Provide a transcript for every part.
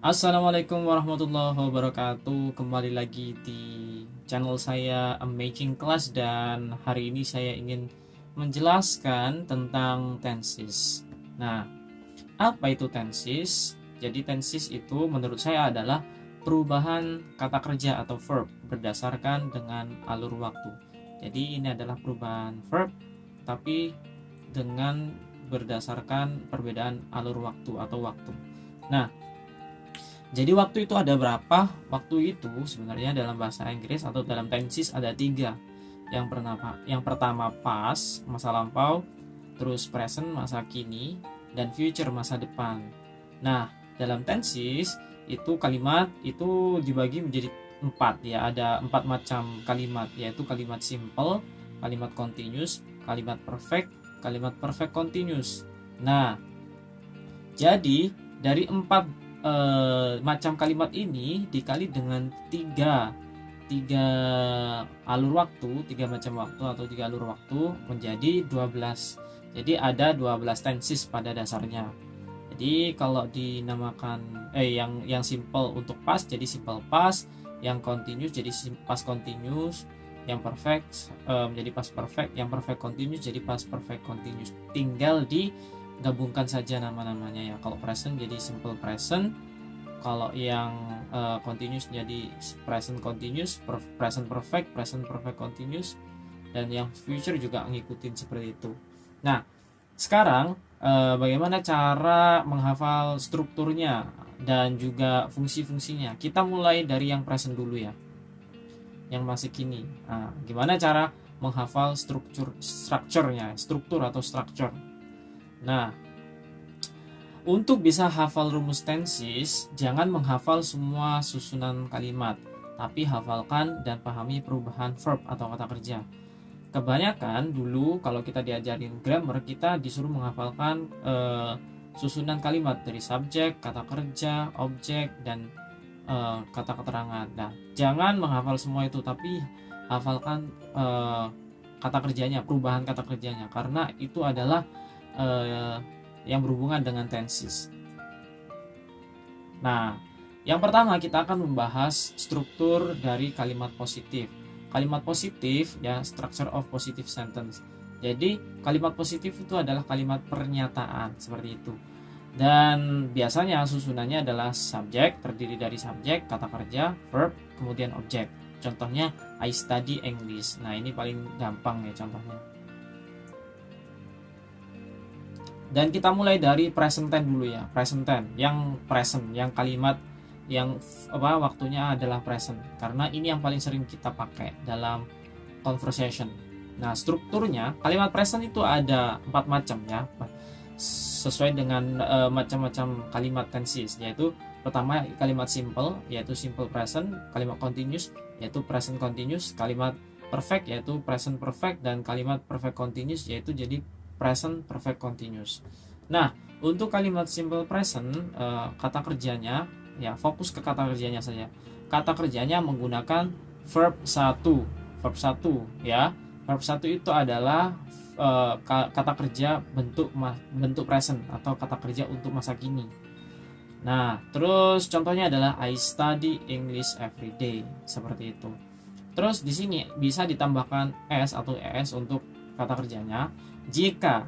Assalamualaikum warahmatullahi wabarakatuh. Kembali lagi di channel saya Amazing Class, dan hari ini saya ingin menjelaskan tentang tenses. Nah, apa itu tenses? Jadi tenses itu menurut saya adalah perubahan kata kerja atau verb berdasarkan dengan alur waktu. Jadi ini adalah perubahan verb tapi dengan berdasarkan perbedaan alur waktu atau waktu. Nah, jadi waktu itu ada berapa? Waktu itu sebenarnya dalam bahasa Inggris atau dalam tenses ada tiga. Yang pertama past, masa lampau, terus present, masa kini, dan future, masa depan. Nah, dalam tenses itu kalimat itu dibagi menjadi empat ya. Ada empat macam kalimat, yaitu kalimat simple, kalimat continuous, kalimat perfect continuous. Nah, jadi dari empat macam kalimat ini dikali dengan tiga tiga alur waktu, tiga macam waktu atau tiga alur waktu menjadi 12. Jadi ada 12 tenses pada dasarnya. Jadi kalau dinamakan yang simple untuk past jadi simple past, yang continuous jadi past continuous, yang perfect menjadi past perfect, yang perfect continuous jadi past perfect continuous. Tinggal digabungkan saja nama-namanya ya. Kalau present jadi simple present, kalau yang continuous jadi present continuous, present perfect continuous, dan yang future juga ngikutin seperti itu. Nah, sekarang bagaimana cara menghafal strukturnya dan juga fungsi-fungsinya? Kita mulai dari yang present dulu ya, yang masih kini. Nah, gimana cara menghafal struktur atau structure? Nah, untuk bisa hafal rumus tenses, jangan menghafal semua susunan kalimat, tapi hafalkan dan pahami perubahan verb atau kata kerja. Kebanyakan dulu kalau kita diajarin grammar, kita disuruh menghafalkan susunan kalimat dari subjek, kata kerja, objek, dan kata keterangan. Nah, jangan menghafal semua itu, tapi hafalkan kata kerjanya, perubahan kata kerjanya, karena itu adalah yang berhubungan dengan tenses. Nah, yang pertama kita akan membahas struktur dari kalimat positif. Kalimat positif ya, structure of positive sentence. Jadi kalimat positif itu adalah kalimat pernyataan seperti itu. Dan biasanya susunannya adalah subjek, terdiri dari subjek, kata kerja, verb, kemudian objek. Contohnya I study English. Nah, ini paling gampang ya contohnya. Dan kita mulai dari present tense dulu ya. Present tense yang present, yang kalimat yang waktunya adalah present, karena ini yang paling sering kita pakai dalam conversation. Nah, strukturnya kalimat present itu ada 4 macam ya, sesuai dengan macam-macam kalimat tenses, yaitu pertama kalimat simple yaitu simple present, kalimat continuous yaitu present continuous, kalimat perfect yaitu present perfect, dan kalimat perfect continuous yaitu jadi present perfect continuous. Nah, untuk kalimat simple present, kata kerjanya ya, fokus ke kata kerjanya saja. Kata kerjanya menggunakan verb 1. Verb 1 ya. Verb 1 itu adalah kata kerja bentuk present atau kata kerja untuk masa kini. Nah, terus contohnya adalah I study English every day, seperti itu. Terus di sini bisa ditambahkan s atau es untuk kata kerjanya jika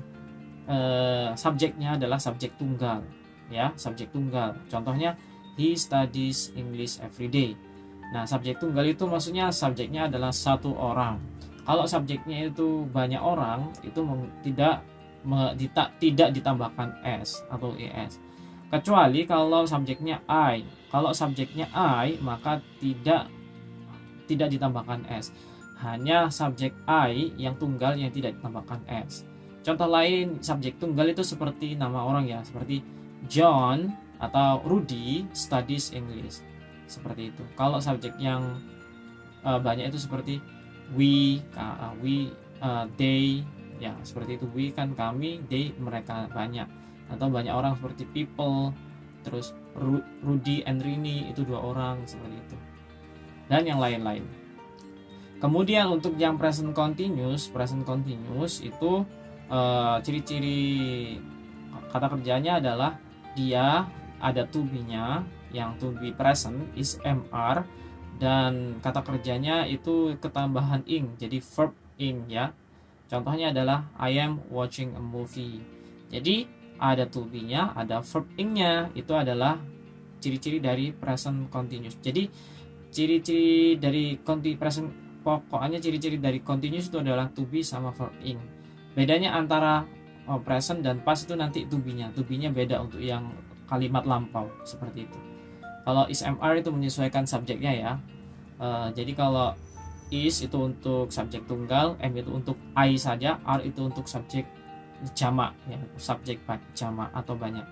subjeknya adalah subjek tunggal ya, subjek tunggal. Contohnya he studies English every day. Nah, subjek tunggal itu maksudnya subjeknya adalah satu orang. Kalau subjeknya itu banyak orang, itu tidak ditambahkan s atau es. Kecuali kalau subjeknya I. Kalau subjeknya I, maka tidak ditambahkan s. Hanya subjek I yang tunggal yang tidak ditambahkan s. Contoh lain subjek tunggal itu seperti nama orang ya, seperti John atau Rudy studies English, seperti itu. Kalau subjek yang banyak itu seperti we, they ya, seperti itu. We kan kami, they mereka banyak, atau banyak orang seperti people. Terus Rudy and Rini itu 2 orang, seperti itu, dan yang lain-lain. Kemudian untuk yang present continuous itu ciri-ciri kata kerjanya adalah dia ada to be-nya, yang to be present is MR, dan kata kerjanya itu ketambahan ing, jadi verb ing ya. Contohnya adalah I am watching a movie. Jadi ada to be-nya, ada verb ing-nya. Itu adalah ciri-ciri dari present continuous. Jadi ciri-ciri dari present, pokoknya ciri-ciri dari continuous itu adalah to be sama verb ing. Bedanya antara present dan past itu nanti to be-nya. To be-nya beda untuk yang kalimat lampau seperti itu. Kalau is MR itu menyesuaikan subjeknya ya. Jadi kalau is itu untuk subjek tunggal, M itu untuk I saja, R itu untuk subjek jamak ya, subjek jamak atau banyak.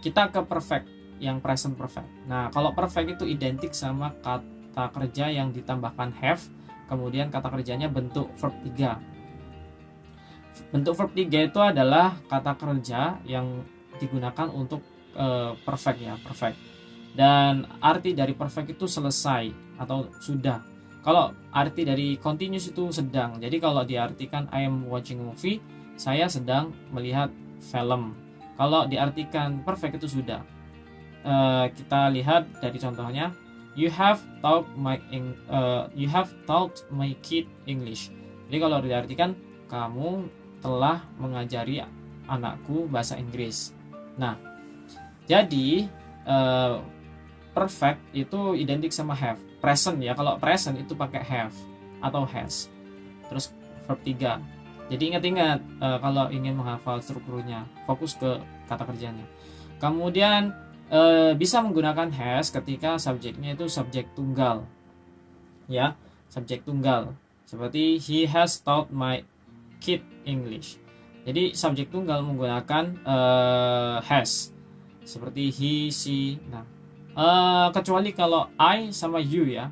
Kita ke perfect, yang present perfect. Nah, kalau perfect itu identik sama kata kerja yang ditambahkan have, kemudian kata kerjanya bentuk verb 3. Bentuk verb 3 itu adalah kata kerja yang digunakan untuk perfect ya, perfect. Dan arti dari perfect itu selesai atau sudah. Kalau arti dari continuous itu sedang. Jadi kalau diartikan I am watching a movie, saya sedang melihat film. Kalau diartikan perfect itu sudah. Kita lihat dari contohnya, you have taught my kid English. Jadi kalau diartikan kamu telah mengajari anakku bahasa Inggris. Nah, jadi perfect itu identik sama have. Present ya, kalau present itu pakai have atau has. Terus verb 3. Jadi ingat-ingat kalau ingin menghafal strukturnya, fokus ke kata kerjanya. Kemudian bisa menggunakan has ketika subjeknya itu subjek tunggal. Ya, subjek tunggal. Seperti he has taught my kid English. Jadi subjek tunggal menggunakan has. Seperti he, she. Nah, kecuali kalau I sama you ya.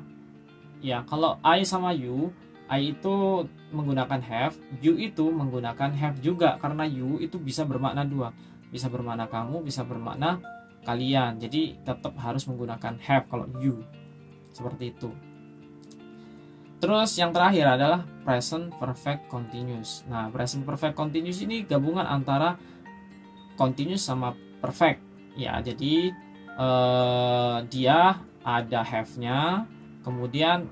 Ya, kalau I sama you, I itu menggunakan have, you itu menggunakan have juga, karena you itu bisa bermakna dua. Bisa bermakna kamu, bisa bermakna kalian. Jadi tetap harus menggunakan have kalau you. Seperti itu. Terus yang terakhir adalah present perfect continuous. Nah, present perfect continuous ini gabungan antara continuous sama perfect. Ya, jadi dia ada have-nya, kemudian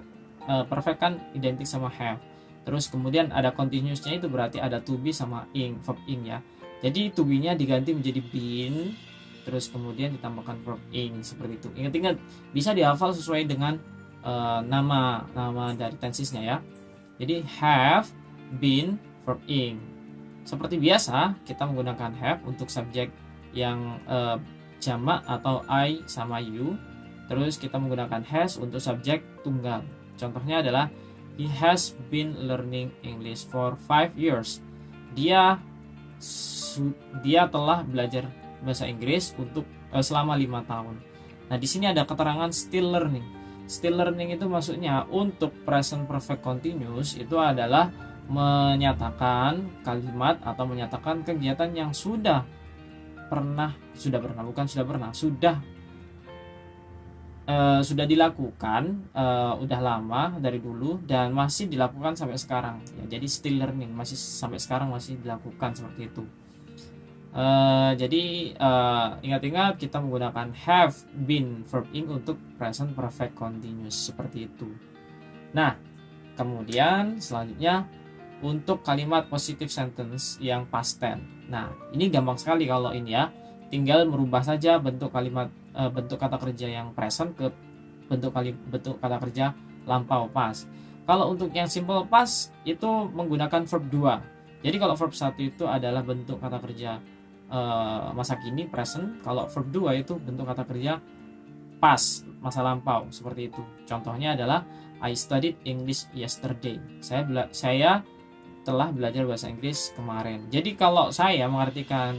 perfect kan identik sama have. Terus kemudian ada continuous-nya, itu berarti ada to be sama ing, verb ing ya. Jadi to be-nya diganti menjadi been, terus kemudian ditambahkan verb ing seperti itu. Ingat-ingat, bisa dihafal sesuai dengan nama dari tensesnya ya. Jadi have, been, verb ing. Seperti biasa kita menggunakan have untuk subjek yang jamak atau I sama you. Terus kita menggunakan has untuk subjek tunggal. Contohnya adalah he has been learning English for 5 years. Dia telah belajar bahasa Inggris untuk selama 5 tahun. Nah, di sini ada keterangan still learning. Still learning itu maksudnya untuk present perfect continuous itu adalah menyatakan kalimat atau menyatakan kegiatan yang sudah dilakukan udah lama dari dulu dan masih dilakukan sampai sekarang ya. Jadi still learning, masih sampai sekarang masih dilakukan seperti itu. Jadi ingat-ingat kita menggunakan have, been, verb ing untuk present perfect continuous seperti itu. Nah, kemudian selanjutnya untuk kalimat positive sentence yang past tense. Nah, ini gampang sekali kalau ini ya. Tinggal merubah saja bentuk kalimat, bentuk kata kerja yang present ke bentuk kata kerja lampau past. Kalau untuk yang simple past itu menggunakan verb 2. Jadi kalau verb 1 itu adalah bentuk kata kerja masa kini present, kalau verb 2 itu bentuk kata kerja past masa lampau seperti itu. Contohnya adalah I studied English yesterday. Saya telah belajar bahasa Inggris kemarin. Jadi kalau saya mengartikan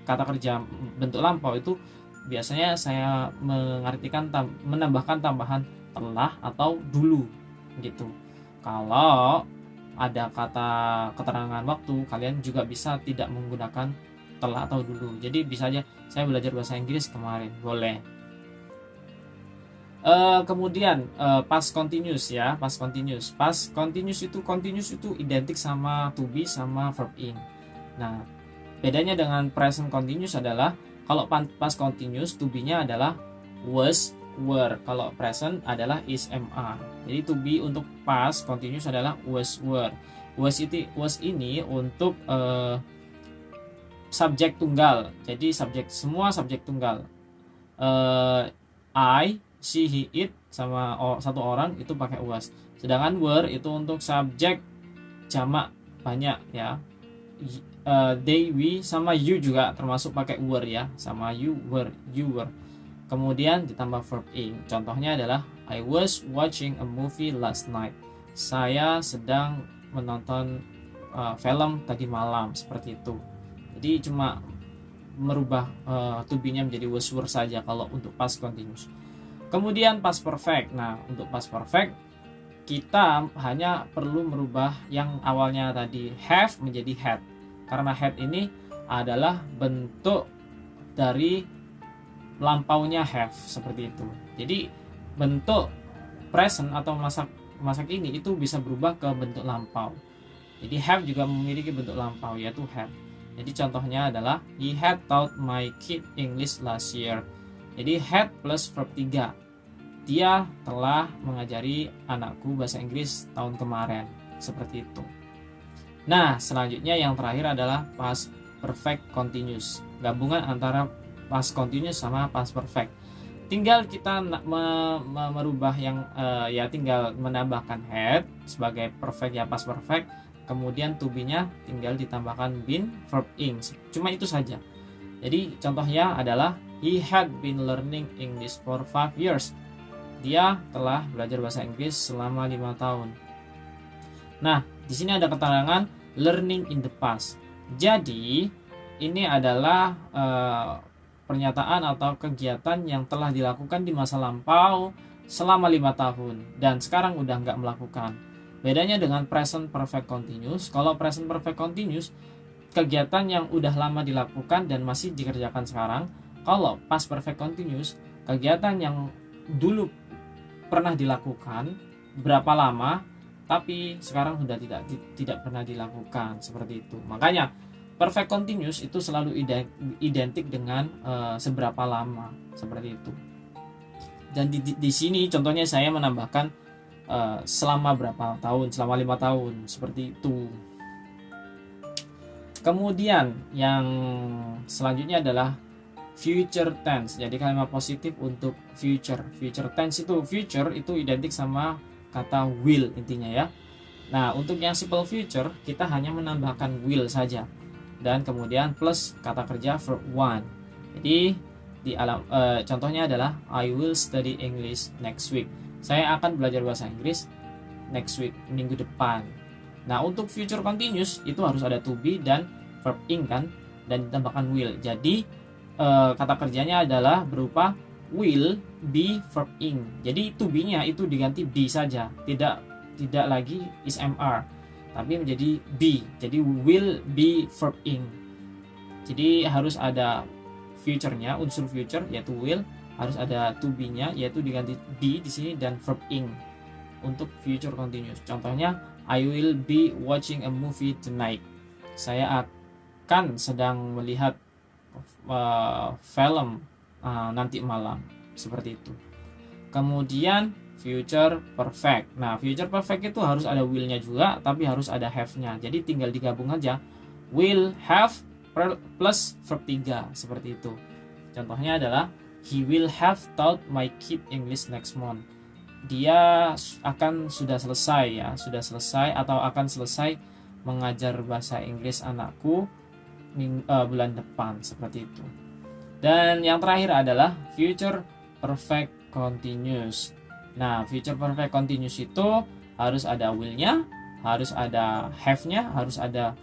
kata kerja bentuk lampau itu biasanya saya mengartikan menambahkan tambahan telah atau dulu gitu. Kalau ada kata keterangan waktu, kalian juga bisa tidak menggunakan telah atau dulu. Jadi bisa aja saya belajar bahasa Inggris kemarin, boleh. Kemudian past continuous ya, past continuous itu identik sama to be sama verb ing. Nah, bedanya dengan present continuous adalah Kalau past continuous to be-nya adalah was, were. Kalau present adalah is, am, are. Jadi to be untuk past continuous adalah was, were. Was ini untuk subjek tunggal. Jadi semua subjek tunggal. I, she, he, it sama satu orang itu pakai was. Sedangkan were itu untuk subjek jamak banyak ya. They, we sama you juga termasuk pakai were ya, sama you were. Kemudian ditambah verb ing. Contohnya adalah I was watching a movie last night. Saya sedang menonton film tadi malam, seperti itu. Jadi cuma merubah to be-nya menjadi was, were saja kalau untuk past continuous. Kemudian past perfect. Nah, untuk past perfect kita hanya perlu merubah yang awalnya tadi have menjadi had. Karena had ini adalah bentuk dari lampaunya have, seperti itu. Jadi bentuk present atau masa kini itu bisa berubah ke bentuk lampau. Jadi have juga memiliki bentuk lampau, yaitu had. Jadi contohnya adalah he had taught my kid English last year. Jadi had plus verb 3. Dia telah mengajari anakku bahasa Inggris tahun kemarin, seperti itu. Nah, selanjutnya yang terakhir adalah past perfect continuous. Gabungan antara past continuous sama past perfect. Tinggal kita merubah yang ya tinggal menambahkan had sebagai perfect ya, past perfect. Kemudian to be-nya tinggal ditambahkan been, verb ing. Cuma itu saja. Jadi contohnya adalah he had been learning English for 5 years. Dia telah belajar bahasa Inggris selama 5 tahun. Nah, di sini ada keterangan learning in the past. Jadi, ini adalah pernyataan atau kegiatan yang telah dilakukan di masa lampau selama 5 tahun dan sekarang udah nggak melakukan. Bedanya dengan present perfect continuous. Kalau present perfect continuous, kegiatan yang udah lama dilakukan dan masih dikerjakan sekarang. Kalau past perfect continuous, kegiatan yang dulu pernah dilakukan berapa lama tapi sekarang sudah tidak pernah dilakukan, seperti itu. Makanya perfect continuous itu selalu identik dengan seberapa lama, seperti itu. Dan di sini contohnya saya menambahkan selama berapa tahun, selama 5 tahun, seperti itu. Kemudian yang selanjutnya adalah future tense. Jadi kalimat positif untuk future. Future tense future itu identik sama kata will intinya ya. Nah, untuk yang simple future kita hanya menambahkan will saja. Dan kemudian plus kata kerja verb one. Jadi contohnya adalah I will study English next week. Saya akan belajar bahasa Inggris next week, minggu depan. Nah, untuk future continuous itu harus ada to be dan verb ing kan, dan ditambahkan will. Jadi kata kerjanya adalah berupa will be verb ing. Jadi to be-nya itu diganti be saja, tidak lagi is, mr, tapi menjadi be. Jadi will be verb ing. Jadi harus ada future-nya, unsur future yaitu will, harus ada to be-nya yaitu diganti be di sini dan verb ing untuk future continuous. Contohnya I will be watching a movie tonight. Saya akan sedang melihat film nanti malam, seperti itu. Kemudian future perfect. Nah, future perfect itu harus ada will-nya juga, tapi harus ada have-nya. Jadi tinggal digabung aja. Will, have plus verb 3, seperti itu. Contohnya adalah he will have taught my kid English next month. Dia akan sudah selesai atau akan selesai mengajar bahasa Inggris anakku bulan depan, seperti itu. Dan yang terakhir adalah future perfect continuous. Nah, future perfect continuous itu harus ada will-nya, harus ada have-nya, harus ada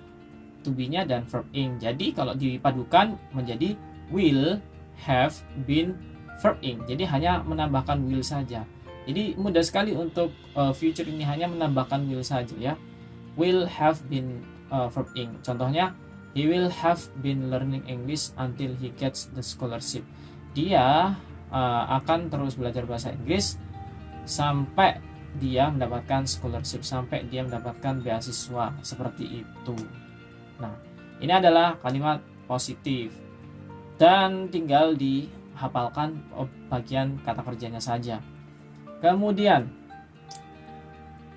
to be-nya dan verb ing. Jadi kalau dipadukan menjadi will, have, been, verb ing. Jadi hanya menambahkan will saja. Jadi mudah sekali untuk future ini hanya menambahkan will saja ya. Will have been verb ing. Contohnya he will have been learning English until he gets the scholarship. Dia akan terus belajar bahasa Inggris sampai dia mendapatkan scholarship, sampai dia mendapatkan beasiswa, seperti itu. Nah, ini adalah kalimat positif. dan tinggal dihafalkan bagian kata kerjanya saja. Kemudian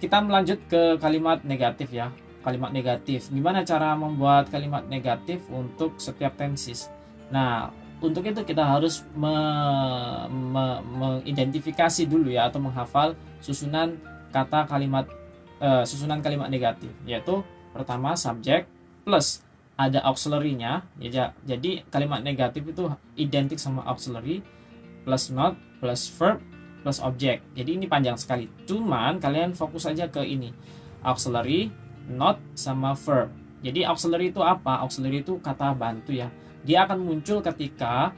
kita melanjut ke kalimat negatif ya. Kalimat negatif. Gimana cara membuat kalimat negatif untuk setiap tenses? Nah, untuk itu kita harus mengidentifikasi dulu ya, atau menghafal susunan kata kalimat susunan kalimat negatif, yaitu pertama subjek plus ada auxiliary-nya ya. Jadi kalimat negatif itu identik sama auxiliary plus not plus verb plus object. Jadi ini panjang sekali. Cuman kalian fokus aja ke ini. Auxiliary, not sama verb. Jadi auxiliary itu apa? Auxiliary itu kata bantu ya. Dia akan muncul ketika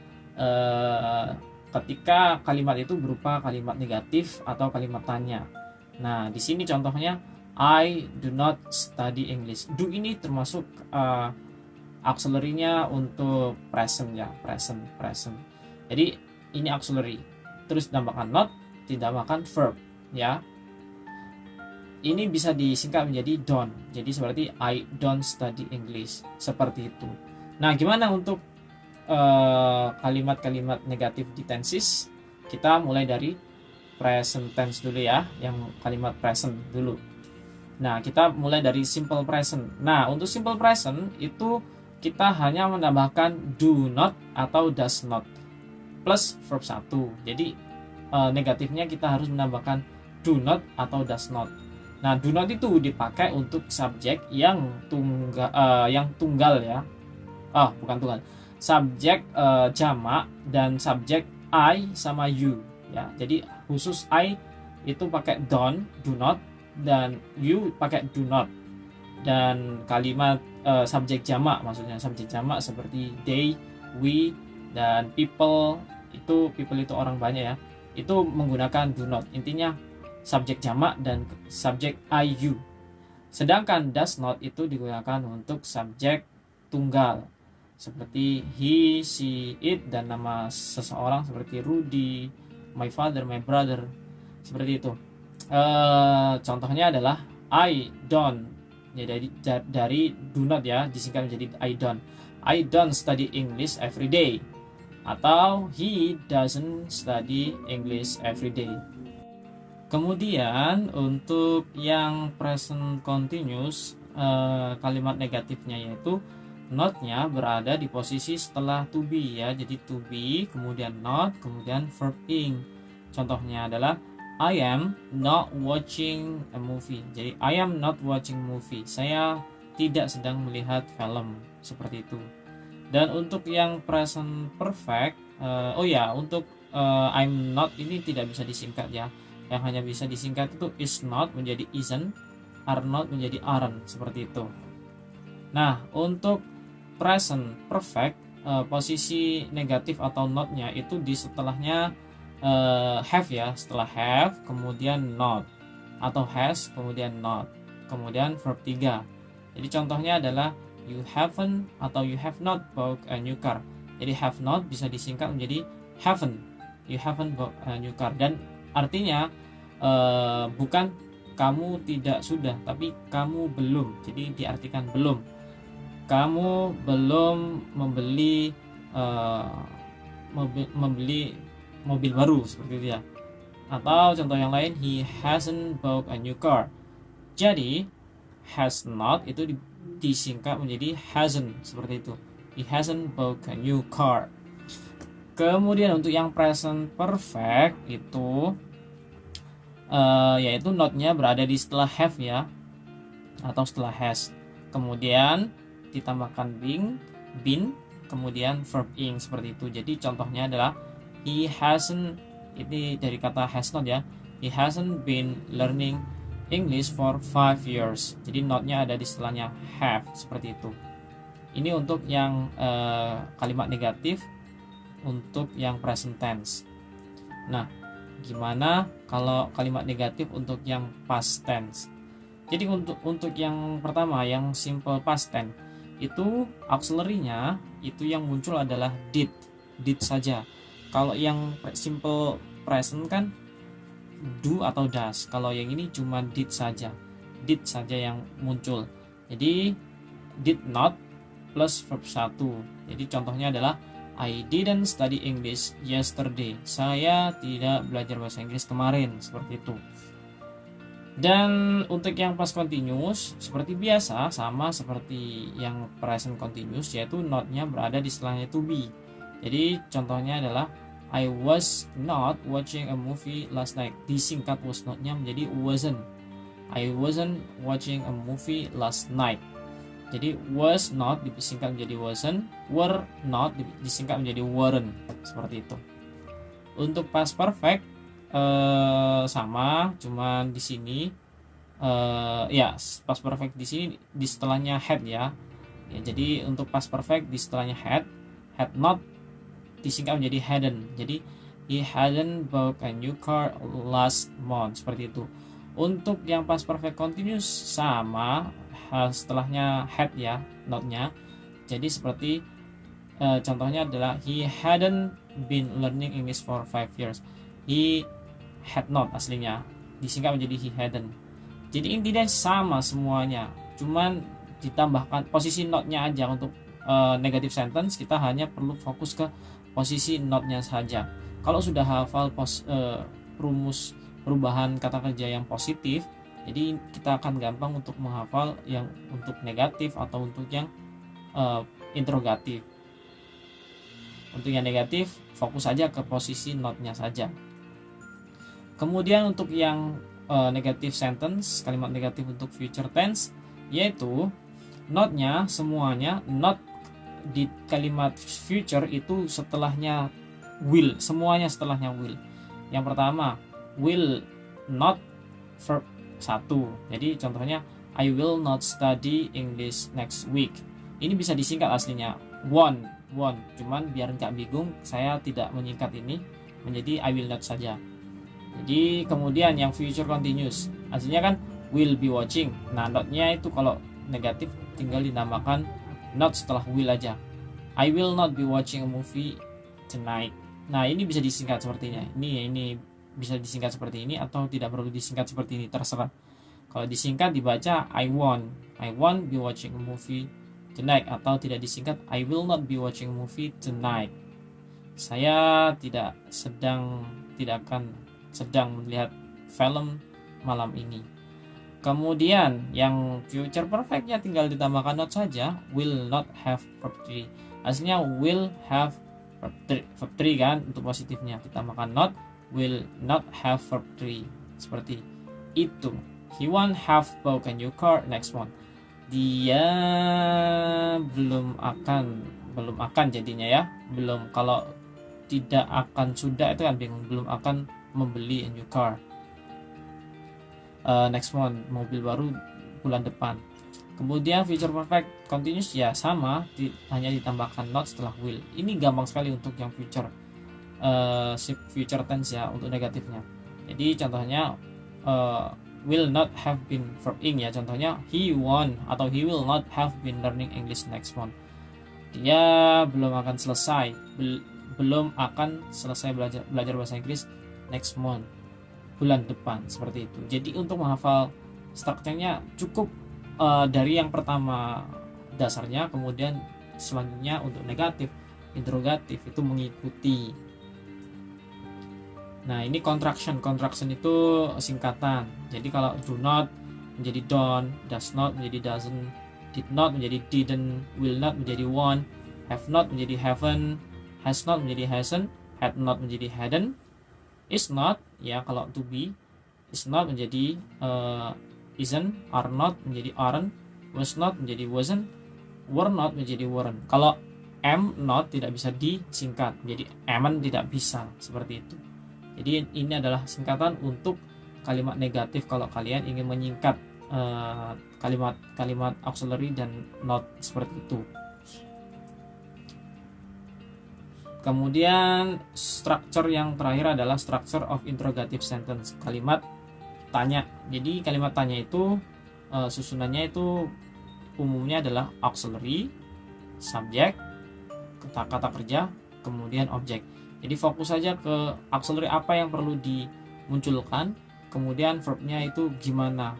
kalimat itu berupa kalimat negatif atau kalimat tanya. Nah, di sini contohnya I do not study English. Do ini termasuk auxiliary-nya untuk present ya, present. Jadi ini auxiliary. Terus ditambahkan not, ditambahkan verb ya. Ini bisa disingkat menjadi don't. Jadi seperti I don't study English, seperti itu. Nah, gimana untuk kalimat-kalimat negatif di tenses? Kita mulai dari present tense dulu ya, yang kalimat present dulu. Nah, kita mulai dari simple present. Nah, untuk simple present itu kita hanya menambahkan do not atau does not plus verb 1. Jadi negatifnya kita harus menambahkan do not atau does not. Nah, do not itu dipakai untuk subjek yang tunggal ya. Bukan tunggal. Subjek jamak dan subjek I sama you ya. Jadi khusus I itu pakai don't, do not, dan you pakai do not. Dan kalimat subjek jamak, maksudnya subjek jamak seperti they, we, dan people itu orang banyak ya. Itu menggunakan do not. Intinya subjek jamak dan subjek I, you. Sedangkan does not itu digunakan untuk subjek tunggal seperti he, she, it, dan nama seseorang seperti Rudy, my father, my brother, seperti itu. Contohnya adalah I don't ya, dari do not ya, disingkat menjadi I don't study English every day, atau he doesn't study English every day. Kemudian untuk yang present continuous, kalimat negatifnya yaitu not-nya berada di posisi setelah to be ya. Jadi to be, kemudian not, kemudian verb ing. Contohnya adalah I am not watching a movie. Jadi I am not watching movie. Saya tidak sedang melihat film, seperti itu. Dan untuk yang present perfect, untuk I'm not ini tidak bisa disingkat ya. Yang hanya bisa disingkat itu is not menjadi isn't, are not menjadi aren't, seperti itu. Nah, untuk present perfect, posisi negatif atau not-nya itu di setelahnya have ya. Setelah have kemudian not, atau has kemudian not, kemudian verb 3. Jadi contohnya adalah you haven't atau you have not bought a new car. Jadi have not bisa disingkat menjadi haven't. You haven't bought a new car. Dan artinya bukan kamu tidak sudah, tapi kamu belum. Jadi diartikan belum. Kamu belum membeli mobil baru, seperti itu ya. Atau contoh yang lain, he hasn't bought a new car. Jadi has not itu disingkat menjadi hasn't, seperti itu. He hasn't bought a new car. Kemudian untuk yang present perfect itu yaitu not-nya berada di setelah have ya, atau setelah has. Kemudian ditambahkan been, kemudian verb ing, seperti itu. Jadi contohnya adalah he hasn't, ini dari kata has not ya. He hasn't been learning English for 5 years. Jadi not-nya ada di setelahnya have, seperti itu. Ini untuk yang kalimat negatif untuk yang present tense. Nah, gimana kalau kalimat negatif untuk yang past tense? Jadi untuk yang pertama, yang simple past tense, itu auxiliary-nya itu yang muncul adalah did saja. Kalau yang simple present kan do atau does. Kalau yang ini cuma did saja yang muncul. Jadi did not plus verb 1. Jadi contohnya adalah I didn't study English yesterday. Saya tidak belajar bahasa Inggris kemarin, seperti itu. Dan untuk yang past continuous seperti biasa, sama seperti yang present continuous, yaitu not-nya berada di setelahnya to be. Jadi contohnya adalah I was not watching a movie last night. Disingkat was not-nya menjadi wasn't. I wasn't watching a movie last night. Jadi was not disingkat menjadi wasn't, were not disingkat menjadi weren't, seperti itu. Untuk past perfect sama, cuman di sini ya past perfect di sini di setelahnya had ya. Jadi untuk past perfect di setelahnya had not disingkat menjadi hadn't. Jadi he hadn't bought a new car last month, seperti itu. Untuk yang past perfect continuous sama, setelahnya had ya, not-nya. Jadi seperti contohnya adalah he hadn't been learning English for 5 years. He had not aslinya, disingkat menjadi he hadn't. Jadi intinya sama semuanya, cuman ditambahkan posisi not-nya aja. Untuk negative sentence kita hanya perlu fokus ke posisi not-nya saja. Kalau sudah hafal rumus perubahan kata kerja yang positif, jadi kita akan gampang untuk menghafal yang untuk negatif atau untuk yang interrogatif. Untuk yang negatif fokus saja ke posisi not-nya saja. Kemudian untuk yang negative sentence, kalimat negatif untuk future tense, yaitu not-nya semuanya, not di kalimat future itu setelahnya will, semuanya setelahnya will. Yang pertama, will not verb 1. Jadi contohnya I will not study English next week. Ini bisa disingkat aslinya won't. Cuman biar nggak bingung, saya tidak menyingkat ini menjadi I will not saja. Jadi kemudian yang future continuous, aslinya kan will be watching. Nah, not-nya itu kalau negatif tinggal dinamakan not setelah will aja. I will not be watching a movie tonight. Nah, ini bisa disingkat sepertinya. Ini bisa disingkat seperti ini atau tidak perlu disingkat seperti ini, terserah. Kalau disingkat dibaca I won't be watching a movie tonight, atau tidak disingkat I will not be watching a movie tonight. Saya tidak akan sedang melihat film malam ini. Kemudian yang future perfectnya tinggal ditambahkan not saja, will not have verb 3. Aslinya will have verb 3 kan, untuk positifnya ditambahkan not, will not have verb 3, seperti itu. He won't have bought a new car next month. Dia belum akan jadinya ya, belum. Kalau tidak akan sudah itu kan bingung, belum akan membeli a new car next month, mobil baru bulan depan. Kemudian future perfect continuous ya sama, hanya ditambahkan not setelah will. Ini gampang sekali untuk yang future tense ya, untuk negatifnya. Jadi contohnya will not have been verb ing ya, contohnya he won't atau he will not have been learning English next month. Dia belum akan selesai belajar bahasa Inggris next month, bulan depan, seperti itu. Jadi untuk menghafal strukturnya cukup dari yang pertama dasarnya, kemudian selanjutnya untuk negatif, interrogatif itu mengikuti. Nah, ini contraction itu singkatan. Jadi kalau do not menjadi don't, does not menjadi doesn't, did not menjadi didn't, will not menjadi won't, have not menjadi haven't, has not menjadi hasn't, had not menjadi hadn't, is not ya kalau to be, is not menjadi isn't, are not menjadi aren't, was not menjadi wasn't, were not menjadi weren't. Kalau am not tidak bisa disingkat menjadi amn't, tidak bisa, seperti itu. Jadi ini adalah singkatan untuk kalimat negatif kalau kalian ingin menyingkat kalimat auxiliary dan not, seperti itu. Kemudian structure yang terakhir adalah structure of interrogative sentence, kalimat tanya. Jadi kalimat tanya itu susunannya itu umumnya adalah auxiliary, subject, kata kerja, kemudian objek. Jadi fokus saja ke auxiliary apa yang perlu dimunculkan, kemudian verbnya itu gimana,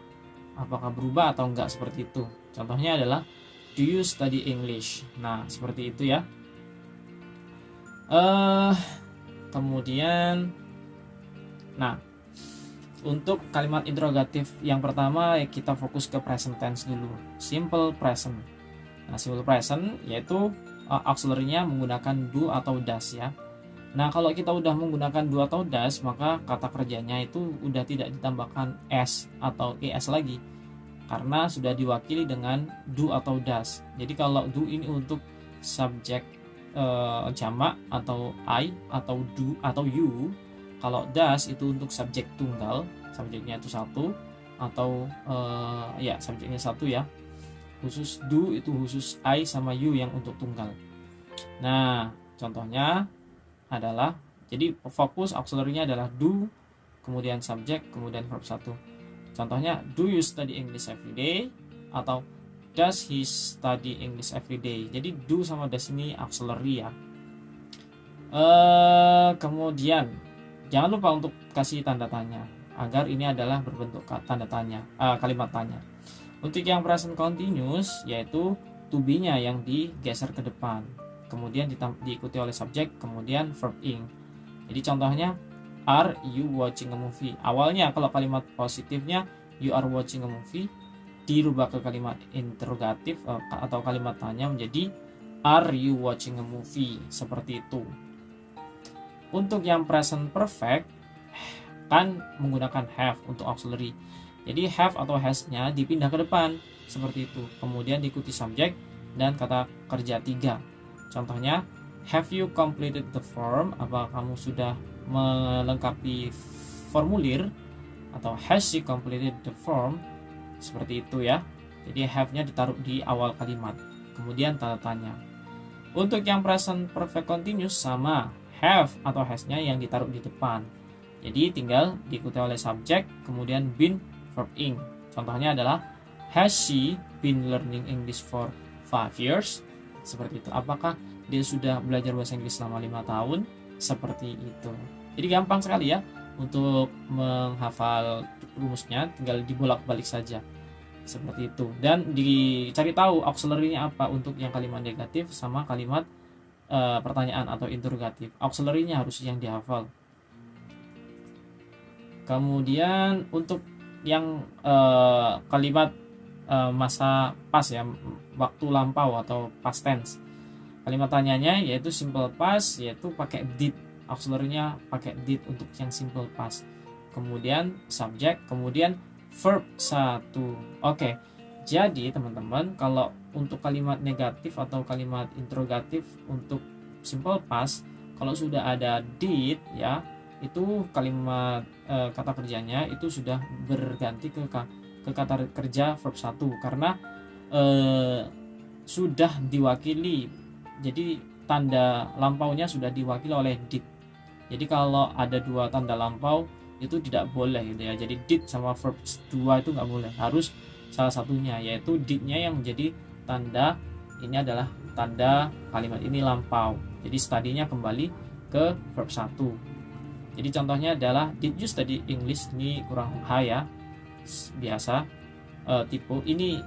apakah berubah atau enggak, seperti itu. Contohnya adalah do you study English. Nah, seperti itu ya. eh Kemudian, nah, untuk kalimat interrogatif yang pertama ya kita fokus ke present tense dulu, simple present. Nah, simple present yaitu auxiliary-nya menggunakan do atau does ya. Nah, kalau kita udah menggunakan do atau does, maka kata kerjanya itu udah tidak ditambahkan s atau es lagi, karena sudah diwakili dengan do atau does. Jadi kalau do ini untuk subjek jamak atau I atau do atau you, kalau does itu untuk subjek tunggal, subjeknya itu satu, atau ya subjeknya satu ya. Khusus do itu khusus I sama you yang untuk tunggal. Nah, contohnya adalah, jadi fokus auxiliary-nya adalah do, kemudian subjek, kemudian verb 1. Contohnya, do you study English every day? Atau does he study English every day? Jadi do sama does ini auxiliary ya. Kemudian jangan lupa untuk kasih tanda tanya agar ini adalah berbentuk tanda tanya, kalimat tanya. Untuk yang present continuous yaitu to be-nya yang digeser ke depan, kemudian diikuti oleh subjek, kemudian verb ing. Jadi contohnya, are you watching a movie? Awalnya kalau kalimat positifnya you are watching a movie, dirubah ke kalimat interrogatif atau kalimat tanya menjadi are you watching a movie, seperti itu. Untuk yang present perfect kan menggunakan have untuk auxiliary. Jadi have atau has-nya dipindah ke depan seperti itu. Kemudian diikuti subjek dan kata kerja 3. Contohnya, have you completed the form? Apa kamu sudah melengkapi formulir? Atau has she completed the form? Seperti itu ya. Jadi have-nya ditaruh di awal kalimat. Kemudian tanda tanya. Untuk yang present perfect continuous sama, have atau has-nya yang ditaruh di depan. Jadi tinggal diikuti oleh subjek, kemudian been, verb ing. Contohnya adalah, has she been learning English for 5 years? Seperti itu. Apakah dia sudah belajar bahasa Inggris selama 5 tahun? Seperti itu. Jadi gampang sekali ya untuk menghafal rumusnya, tinggal dibolak-balik saja. Seperti itu. Dan dicari tahu auxiliary-nya apa untuk yang kalimat negatif sama kalimat pertanyaan atau interrogatif. Auxiliary-nya harus yang dihafal. Kemudian untuk yang kalimat masa pas ya, waktu lampau atau past tense, kalimat tanyanya yaitu simple past, yaitu pakai did, auxiliary-nya pakai did untuk yang simple past. Kemudian subjek, kemudian verb 1. Oke. Jadi teman-teman, kalau untuk kalimat negatif atau kalimat interrogatif untuk simple past, kalau sudah ada did ya, itu kalimat kata kerjanya itu sudah berganti ke kata kerja verb 1 karena sudah diwakili. Jadi tanda lampaunya sudah diwakili oleh did. Jadi kalau ada dua tanda lampau itu tidak boleh gitu ya. Jadi did sama verb 2 itu nggak boleh. Harus salah satunya, yaitu did-nya yang menjadi tanda, ini adalah tanda kalimat ini lampau. Jadi study-nya kembali ke verb 1. Jadi contohnya adalah, did you study English? Ini kurang H ya, biasa tipe. Ini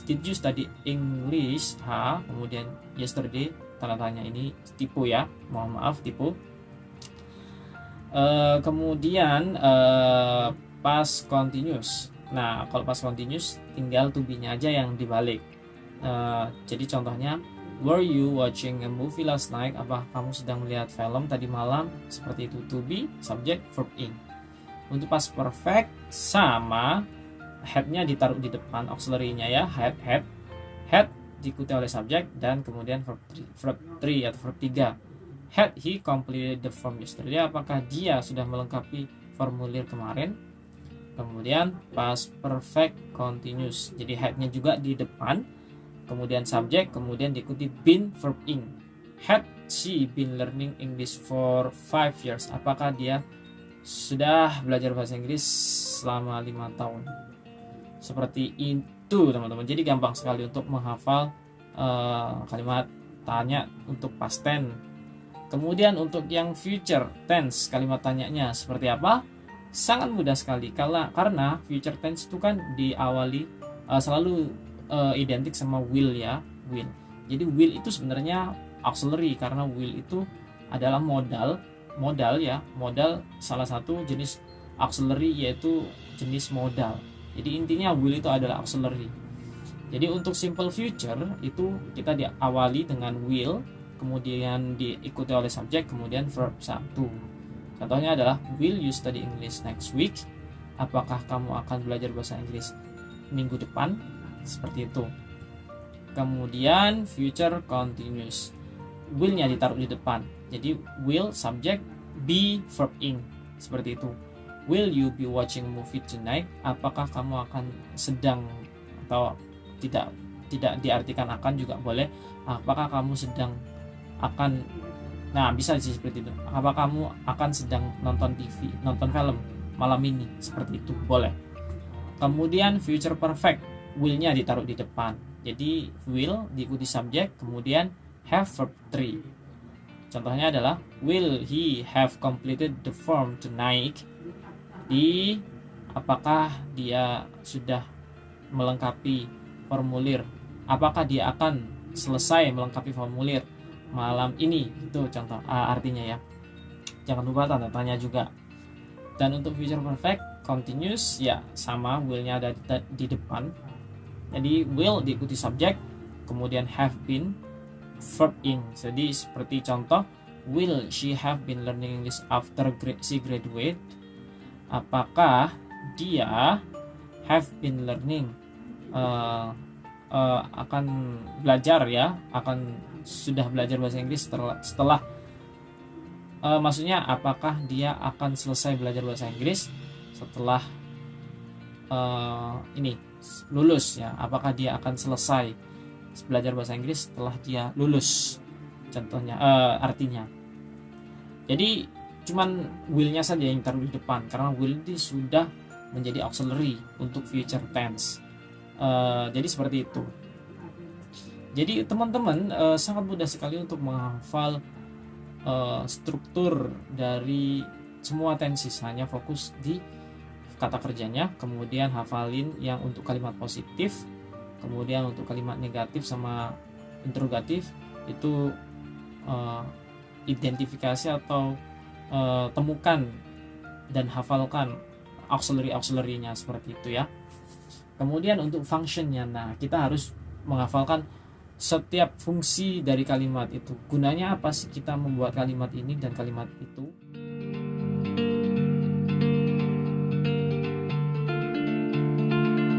did you study English H, kemudian yesterday tanda tanya, ini tipe ya, mohon maaf tipe. Kemudian past continuous. Nah, kalau past continuous tinggal to be-nya aja yang dibalik. Jadi contohnya, were you watching a movie last night? Apa kamu sedang melihat film tadi malam? Seperti itu, to be, subject, verb ing. Untuk past perfect sama, had-nya ditaruh di depan auxiliary-nya ya, had diikuti oleh subjek dan kemudian verb 3 atau verb 3. Had he completed the form yesterday? Apakah dia sudah melengkapi formulir kemarin? Kemudian past perfect continuous. Jadi had-nya juga di depan, kemudian subjek, kemudian diikuti been, verb ing. Had she been learning English for 5 years? Apakah dia sudah belajar bahasa Inggris selama 5 tahun? Seperti itu teman-teman. Jadi gampang sekali untuk menghafal kalimat tanya untuk past tense. Kemudian untuk yang future tense, kalimat tanyanya seperti apa? Sangat mudah sekali karena future tense itu kan diawali selalu identik sama will ya, will. Jadi will itu sebenarnya auxiliary karena will itu adalah modal ya, modal salah satu jenis auxiliary yaitu jenis modal. Jadi intinya will itu adalah auxiliary. Jadi untuk simple future itu kita diawali dengan will, kemudian diikuti oleh subjek, kemudian verb 1. Contohnya adalah, will you study English next week? Apakah kamu akan belajar bahasa Inggris minggu depan? Seperti itu. Kemudian future continuous, will-nya ditaruh di depan. Jadi will subject, be verb ing, seperti itu. Will you be watching movie tonight? Apakah kamu akan sedang, atau tidak diartikan akan juga boleh, apakah kamu sedang akan, nah bisa sih seperti itu, apa kamu akan sedang nonton TV, nonton film malam ini, seperti itu boleh. Kemudian future perfect, will-nya ditaruh di depan. Jadi will diikuti subjek, kemudian have verb 3. Contohnya adalah, will he have completed the form tonight? Apakah dia sudah melengkapi formulir, apakah dia akan selesai melengkapi formulir malam ini, itu contoh artinya ya. Jangan lupa tanda tanya juga. Dan untuk future perfect continuous ya sama, will-nya ada di depan. Jadi will diikuti subjek, kemudian have been verb ing. Jadi seperti contoh, will she have been learning English after she graduate? Apakah dia have been learning akan belajar ya, akan sudah belajar bahasa Inggris setelah maksudnya apakah dia akan selesai belajar bahasa Inggris setelah ini lulus ya, apakah dia akan selesai belajar bahasa Inggris setelah dia lulus, contohnya artinya. Jadi cuman will-nya saja yang taruh di depan, karena will itu sudah menjadi auxiliary untuk future tense. Jadi seperti itu. Jadi teman-teman sangat mudah sekali untuk menghafal struktur dari semua tenses, hanya fokus di kata kerjanya, kemudian hafalin yang untuk kalimat positif, kemudian untuk kalimat negatif sama interrogatif itu identifikasi atau temukan dan hafalkan auxiliary-nya seperti itu ya. Kemudian untuk functionnya, nah kita harus menghafalkan setiap fungsi dari kalimat itu. Gunanya apa sih kita membuat kalimat ini dan kalimat itu?